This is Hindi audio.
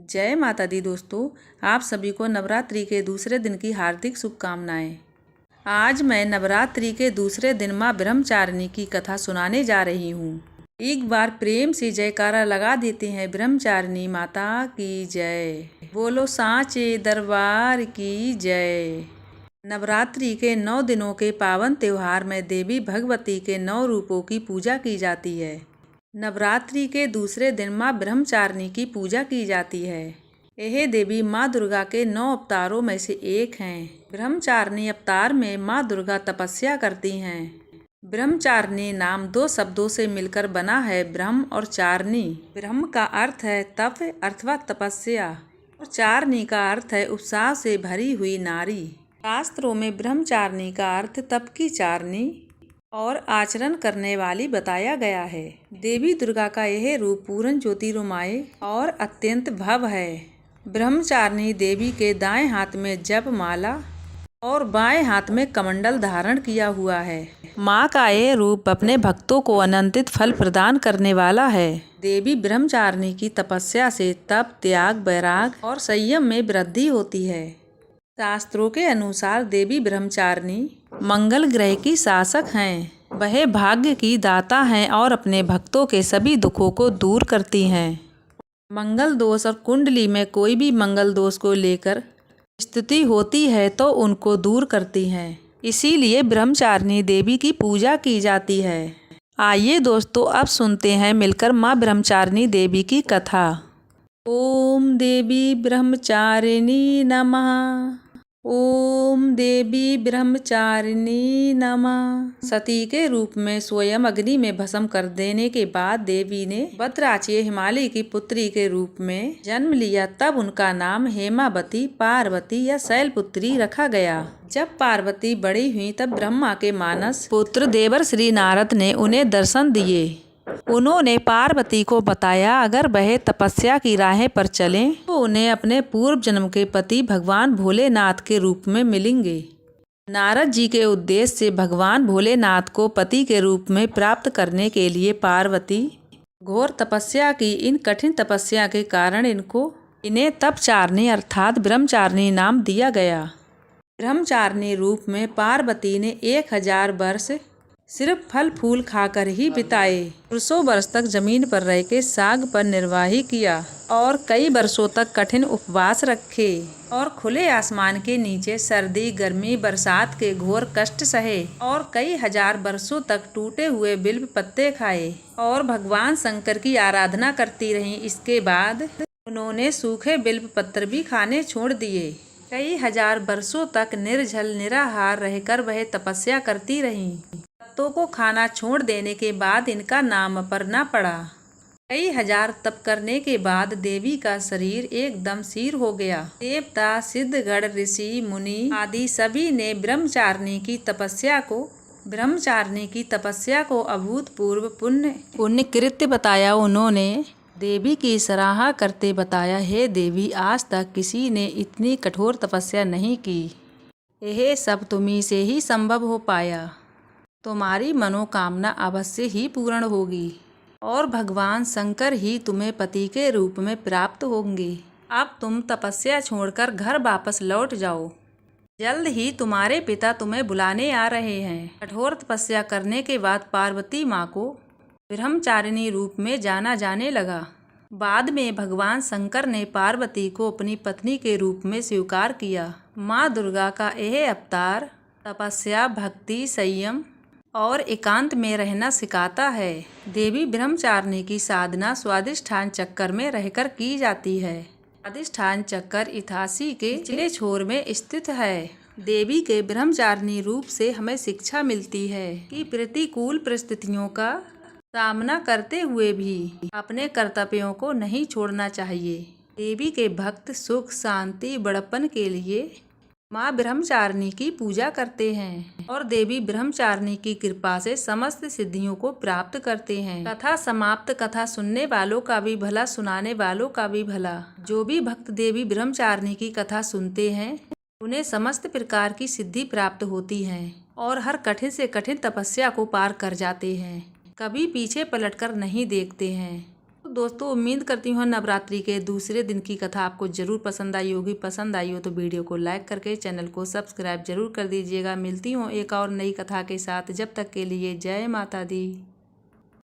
जय माता दी दोस्तों, आप सभी को नवरात्रि के दूसरे दिन की हार्दिक शुभकामनाएं। आज मैं नवरात्रि के दूसरे दिन माँ ब्रह्मचारिणी की कथा सुनाने जा रही हूँ। एक बार प्रेम से जयकारा लगा देते हैं। ब्रह्मचारिणी माता की जय, बोलो सांचे दरबार की जय। नवरात्रि के 9 दिनों के पावन त्योहार में देवी भगवती के 9 रूपों की पूजा की जाती है। नवरात्रि के दूसरे दिन माँ ब्रह्मचारिणी की पूजा की जाती है। यह देवी माँ दुर्गा के 9 अवतारों में से एक हैं। ब्रह्मचारिणी अवतार में माँ दुर्गा तपस्या करती हैं। ब्रह्मचारिणी नाम 2 शब्दों से मिलकर बना है, ब्रह्म और चारिणी। ब्रह्म का अर्थ है तप अथवा तपस्या और चारिणी का अर्थ है उत्साह से भरी हुई नारी। शास्त्रों में ब्रह्मचारिणी का अर्थ तप की चारिणी और आचरण करने वाली बताया गया है। देवी दुर्गा का यह रूप पूर्ण ज्योतिर्मय और अत्यंत भव्य है। ब्रह्मचारिणी देवी के दाएं हाथ में जप माला और बाएं हाथ में कमंडल धारण किया हुआ है। माँ का यह रूप अपने भक्तों को अनंतित फल प्रदान करने वाला है। देवी ब्रह्मचारिणी की तपस्या से तप, त्याग, वैराग और संयम में वृद्धि होती है। शास्त्रों के अनुसार देवी ब्रह्मचारिणी मंगल ग्रह की शासक हैं। वह भाग्य की दाता हैं और अपने भक्तों के सभी दुखों को दूर करती हैं। मंगल दोष और कुंडली में कोई भी मंगल दोष को लेकर स्थिति होती है तो उनको दूर करती हैं। इसीलिए ब्रह्मचारिणी देवी की पूजा की जाती है। आइए दोस्तों, अब सुनते हैं मिलकर माँ ब्रह्मचारिणी देवी की कथा। ओम देवी ब्रह्मचारिणी नमः। ओम देवी ब्रह्मचारिणी नमः। सती के रूप में स्वयं अग्नि में भस्म कर देने के बाद देवी ने भद्राचीय हिमालय की पुत्री के रूप में जन्म लिया। तब उनका नाम हेमावती, पार्वती या शैलपुत्री रखा गया। जब पार्वती बड़ी हुई तब ब्रह्मा के मानस पुत्र देवर्षि नारद ने उन्हें दर्शन दिए। उन्होंने पार्वती को बताया अगर वह तपस्या की राह पर चलें तो उन्हें अपने पूर्व जन्म के पति भगवान भोलेनाथ के रूप में मिलेंगे। नारद जी के उद्देश्य से भगवान भोलेनाथ को पति के रूप में प्राप्त करने के लिए पार्वती घोर तपस्या की। इन कठिन तपस्या के कारण इन्हें तपचारिणी अर्थात ब्रह्मचारिणी नाम दिया गया। ब्रह्मचारिणी रूप में पार्वती ने 1000 वर्ष सिर्फ फल फूल खाकर ही बिताए। वर्षों वर्ष तक जमीन पर रह के साग पर निर्वाह किया और कई वर्षों तक कठिन उपवास रखे और खुले आसमान के नीचे सर्दी, गर्मी, बरसात के घोर कष्ट सहे और कई हजार वर्षों तक टूटे हुए बिल्व पत्ते खाए और भगवान शंकर की आराधना करती रहीं। इसके बाद उन्होंने सूखे बिल्व पत्र भी खाने छोड़ दिए। कई हजार वर्षों तक निर्जल निराहार रहकर वह तपस्या करती रहीं। पत्तों को खाना छोड़ देने के बाद इनका नाम अपर्णा पड़ा। कई हजार तप करने के बाद देवी का शरीर एकदम क्षीण हो गया। देवता, सिद्धगण, ऋषि, मुनि आदि सभी ने ब्रह्मचारिणी की तपस्या को अभूतपूर्व पुण्य कृत्य बताया। उन्होंने देवी की सराहना करते बताया, हे देवी, आज तक किसी ने इतनी कठोर तपस्या नहीं की। यह सब तुम्ही से ही संभव हो पाया। तुम्हारी मनोकामना अवश्य ही पूर्ण होगी और भगवान शंकर ही तुम्हें पति के रूप में प्राप्त होंगे। अब तुम तपस्या छोड़कर घर वापस लौट जाओ। जल्द ही तुम्हारे पिता तुम्हें बुलाने आ रहे हैं। कठोर तपस्या करने के बाद पार्वती माँ को ब्रह्मचारिणी रूप में जाना जाने लगा। बाद में भगवान शंकर ने पार्वती को अपनी पत्नी के रूप में स्वीकार किया। माँ दुर्गा का यह अवतार तपस्या, भक्ति, संयम और एकांत में रहना सिखाता है। देवी ब्रह्मचारिणी की साधना स्वादिष्ठान चक्कर में रहकर की जाती है। स्वादिष्ठान चक्कर इथासी के निचले छोर में स्थित है। देवी के ब्रह्मचारिणी रूप से हमें शिक्षा मिलती है कि प्रतिकूल परिस्थितियों का सामना करते हुए भी अपने कर्तव्यों को नहीं छोड़ना चाहिए। देवी के भक्त सुख, शांति, बड़प्पन के लिए माँ ब्रह्मचारिणी की पूजा करते हैं और देवी ब्रह्मचारिणी की कृपा से समस्त सिद्धियों को प्राप्त करते हैं। कथा समाप्त। कथा सुनने वालों का भी भला, सुनाने वालों का भी भला। जो भी भक्त देवी ब्रह्मचारिणी की कथा सुनते हैं उन्हें समस्त प्रकार की सिद्धि प्राप्त होती है और हर कठिन से कठिन तपस्या को पार कर जाते हैं। कभी पीछे पलटकर नहीं देखते हैं। दोस्तों उम्मीद करती हूँ नवरात्रि के दूसरे दिन की कथा आपको ज़रूर पसंद आई होगी। पसंद आई हो तो वीडियो को लाइक करके चैनल को सब्सक्राइब जरूर कर दीजिएगा। मिलती हूँ एक और नई कथा के साथ, जब तक के लिए जय माता दी।